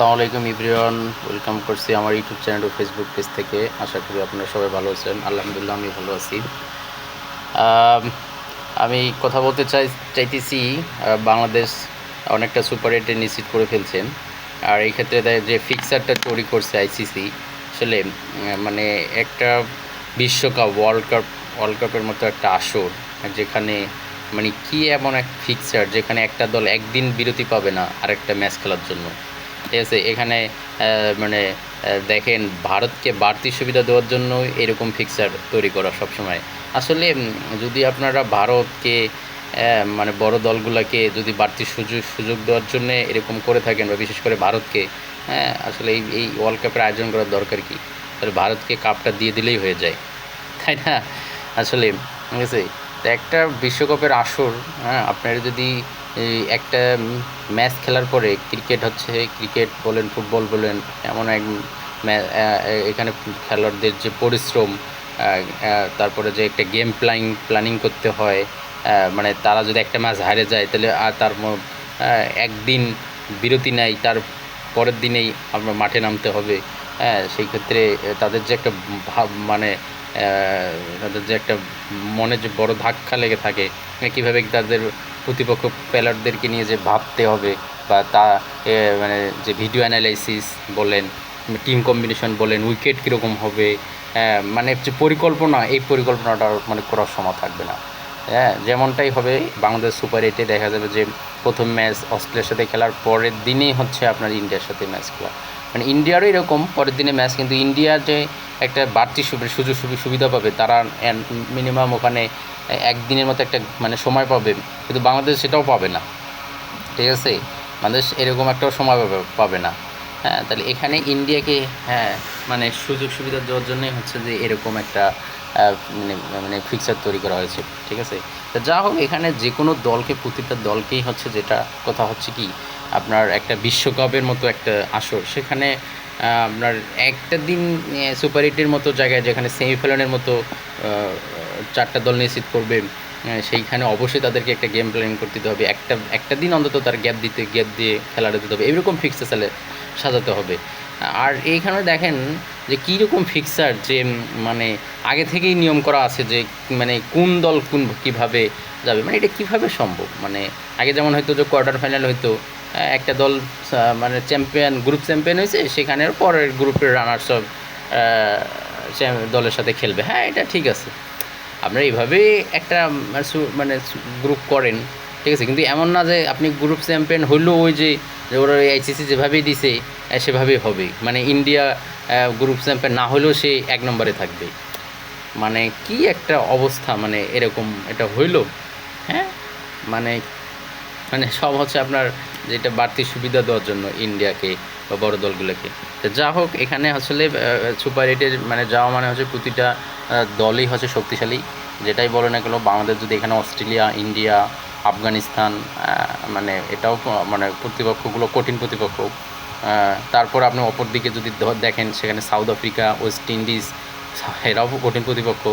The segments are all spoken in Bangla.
আসসালামু আলাইকুম এভরিওয়ান, ওয়েলকাম করছি আমার ইউটিউব চ্যানেল ও ফেসবুক পেজ থেকে। আশা করি আপনারা সবাই ভালো আছেন। আলহামদুলিল্লাহ আমি ভালো আছি। আম, আমি কথা বলতে চাইতেছি বাংলাদেশ অনেকটা সুপার এইটে নিশ্চিত করে ফেলছেন। আর এই ক্ষেত্রে যে ফিক্সারটা তৈরি করছে আইসিসি, আসলে মানে একটা বিশ্বকাপ ওয়ার্ল্ড কাপের মতো একটা আসর, যেখানে মানে কি এমন এক ফিক্সার যেখানে একটা দল একদিন বিরতি পাবে না আরেকটা ম্যাচ খেলার জন্য। ঠিক আছে, এখানে মানে দেখেন, ভারতকে বাড়তি সুবিধা দেওয়ার জন্য এরকম ফিক্সার তৈরি করা সবসময়। আসলে যদি আপনারা ভারতকে মানে বড় দলগুলোকে যদি বাড়তি সুযোগ দেওয়ার জন্য এরকম করে থাকেন, বা বিশেষ করে ভারতকে, হ্যাঁ আসলে এই ওয়ার্ল্ড কাপের আয়োজন করার দরকার কি? তাহলে ভারতকে কাপটা দিয়ে দিলেই হয়ে যায়, তাই না? আসলে ঠিক আছে, তো একটা বিশ্বকাপের আসর, হ্যাঁ আপনারা যদি একটা ম্যাচ খেলার পরে, ক্রিকেট বলেন ফুটবল বলেন, এমন এক এখানে খেলোয়াড়দের যে পরিশ্রম, তারপরে যে একটা গেম প্ল্যানিং করতে হয়, মানে তারা যদি একটা ম্যাচ হারে যায় তাহলে আর একদিন বিরতি নেয়, তার পরের দিনেই আপনার মাঠে নামতে হবে। হ্যাঁ, সেই ক্ষেত্রে তাদের যে একটা ভাব, মানে তাদের যে একটা মনে যে বড় ধাক্কা লেগে থাকে, কীভাবে তাদের প্রতিপক্ষ প্লেয়ারদেরকে নিয়ে যে ভাবতে হবে, বা মানে যে ভিডিও অ্যানালাইসিস বলেন, টিম কম্বিনেশন বলেন, উইকেট কীরকম হবে, মানে যে পরিকল্পনা, এই পরিকল্পনাটা মানে করার সময় থাকবে না। হ্যাঁ, যেমনটাই হবে বাংলাদেশ সুপার এইটে দেখা যাবে যে প্রথম ম্যাচ অস্ট্রেলিয়ার সাথে খেলার পরের দিনেই হচ্ছে আপনার ইন্ডিয়ার সাথে ম্যাচ খেলা। মানে ইন্ডিয়ারও এরকম পরের দিনে ম্যাচ, কিন্তু ইন্ডিয়ার যে একটা বাড়তি সুবিধা পাবে, তারা মিনিমাম ওখানে একদিনের মতো একটা মানে সময় পাবে, কিন্তু বাংলাদেশ সেটাও পাবে না। ঠিক আছে, বাংলাদেশ এরকম একটাও সময় পাবে না। হ্যাঁ, তাহলে এখানে ইন্ডিয়াকে, হ্যাঁ মানে সুযোগ সুবিধা দেওয়ার জন্যই হচ্ছে যে এরকম একটা মানে মানে ফিক্সার তৈরি করা হয়েছে। ঠিক আছে, তা যা হোক, এখানে যে কোনো দলকে, প্রতিটা দলকেই হচ্ছে, যেটা কথা হচ্ছে কি, আপনার একটা বিশ্বকাপের মতো একটা আসর, সেখানে আপনার একটা দিন সুপার এইটের মতো জায়গায়, যেখানে সেমিফাইনালের মতো চারটা দল নিশ্চিত করবে, সেইখানে অবশ্যই তাদেরকে একটা গেম প্ল্যানিং করতে দিতে হবে, একটা দিন অন্তত তার গ্যাপ দিয়ে খেলাটা দিতে হবে, এরকম ফিক্সার সাজাতে হবে। আর এইখানে দেখেন যে কীরকম ফিক্সার, যে মানে আগে থেকেই নিয়ম করা আছে যে মানে কোন দল কীভাবে যাবে, মানে এটা কীভাবে সম্ভব? মানে আগে যেমন হয়তো যে কোয়ার্টার ফাইনাল হয়তো একটা দল মানে গ্রুপ চ্যাম্পিয়ন হয়েছে, সেখানের পরের গ্রুপের রানার্স অফ দলের সাথে খেলবে। হ্যাঁ, এটা ঠিক আছে, আপনারা এইভাবেই একটা মানে গ্রুপ করেন, ঠিক আছে, কিন্তু এমন না যে আপনি গ্রুপ চ্যাম্পিয়ন হলেও ওই যে ওরা আইসিসি যেভাবেই দিছে সেভাবেই হবে, মানে ইন্ডিয়া গ্রুপ চ্যাম্পিয়ন না হলেও সে এক নম্বরে থাকবে। মানে কি একটা অবস্থা, মানে এরকম এটা হইল? হ্যাঁ, মানে মানে সব হচ্ছে আপনার যেটা বাড়তি সুবিধা দেওয়ার জন্য ইন্ডিয়াকে বা বড় দলগুলোকে। তো যা হোক, এখানে আসলে সুপার এইটের মানে যাওয়া মানে হচ্ছে প্রতিটা দলই হচ্ছে শক্তিশালী, যেটাই বলে না কেন। বাংলাদেশ যদি এখানে অস্ট্রেলিয়া, ইন্ডিয়া, আফগানিস্তান, মানে এটাও মানে প্রতিপক্ষগুলো কঠিন প্রতিপক্ষ। তারপর আপনি অপর দিকে যদি দেখেন, সেখানে সাউথ আফ্রিকা, ওয়েস্ট ইন্ডিজ, এরাও কঠিন প্রতিপক্ষ।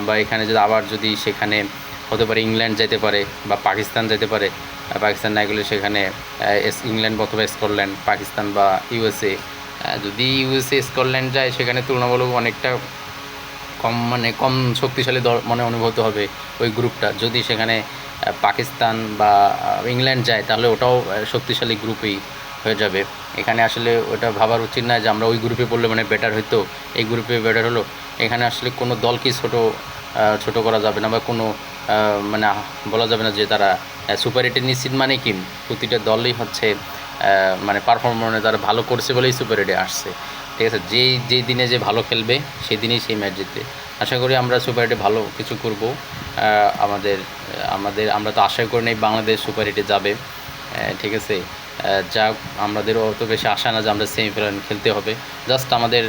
বা এখানে যদি আবার যদি সেখানে হতে পারে ইংল্যান্ড যেতে পারে, বা পাকিস্তান যেতে পারে। পাকিস্তান না গেলে সেখানে ইংল্যান্ড অথবা স্কটল্যান্ড, পাকিস্তান বা ইউএসএ। যদি ইউএসএ স্কটল্যান্ড যায়, সেখানে তুলনামূলক অনেকটা কম শক্তিশালী দল মনে অনুভূত হবে ওই গ্রুপটা। যদি সেখানে পাকিস্তান বা ইংল্যান্ড যায়, তাহলে ওটাও শক্তিশালী গ্রুপেই হয়ে যাবে। এখানে আসলে ওটা ভাবার উচিত না যে আমরা ওই গ্রুপে পড়লে মানে বেটার হইতো, এই গ্রুপে বেটার হলো। এখানে আসলে কোনো দলকেই ছোট করা যাবে না, বা কোনো মানে বলা যাবে না যে তারা সুপার এইটে নিশ্চিত। মানে কি, প্রতিটা দলই হচ্ছে মানে পারফরমেন্সে তারা ভালো করছে বলেই সুপার এইটে আসছে। ঠিক আছে, যেই দিনে যে ভালো খেলবে সেই দিনেই সেই ম্যাচ জিতবে। আশা করি আমরা সুপার এইটে ভালো কিছু করব। আমাদের আমাদের আমরা তো আশা করি নেই বাংলাদেশ সুপার এইটে যাবে। ঠিক আছে, যা আমাদেরও অত বেশি আশা না যে আমরা সেমিফাইনাল খেলতে হবে। জাস্ট আমাদের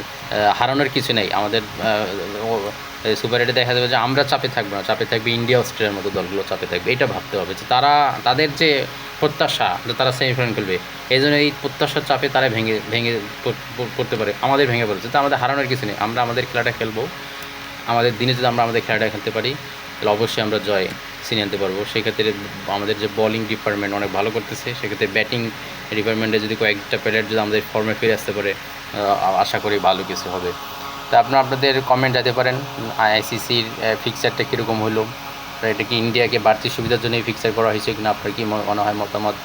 হারানোর কিছু নেই। আমাদের সুপার এইটে দেখা যাবে যে আমরা চাপে থাকবো না, চাপে থাকবে ইন্ডিয়া, অস্ট্রেলিয়ার মতো দলগুলো চাপে থাকবে। এটা ভাবতে হবে যে তাদের যে প্রত্যাশা যে তারা সেমিফাইনাল খেলবে, এই জন্য এই প্রত্যাশার চাপে তারা ভেঙে পড়তে পারে, আমাদের ভেঙে পড়েছে। তো আমাদের হারানোর কিছু নেই, আমরা আমাদের খেলাটা খেলবো। আমাদের দিনে যদি আমরা আমাদের খেলাটা খেলতে পারি, তাহলে অবশ্যই আমরা জয় ছিনিয়ে আনতে পারবো। সেক্ষেত্রে আমাদের যে বোলিং ডিপার্টমেন্ট অনেক ভালো করতেছে, সেক্ষেত্রে ব্যাটিং ডিপার্টমেন্টে যদি কয়েকটা প্লেয়ার যদি আমাদের ফর্মে ফিরে আসতে পারে, আশা করি ভালো কিছু হবে। তা আপনাদের কমেন্ট দিতে পারেন আইসিসির ফিক্সারটা কীরকম হলো, এটা কি ইন্ডিয়াকে বাড়তি সুবিধার জন্য ফিক্সার করা হয়েছে কিনা, আপনার কি মনে হয় মতামত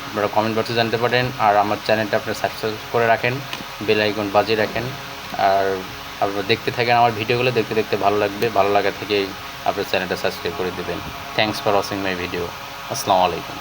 আপনারা কমেন্ট বক্সে জানতে পারেন। আর আমার চ্যানেলটা আপনারা সাবস্ক্রাইব করে রাখেন, বেল আইকন বাজিয়ে রাখেন, আর আপনারা দেখতে থাকেন আমার ভিডিওগুলো, দেখতে দেখতে ভালো লাগবে, ভালো লাগা থেকেই আপনার চ্যানেলটা সাবস্ক্রাইব করে দেবেন। Thanks for watching my video. আসসালামু আলাইকুম।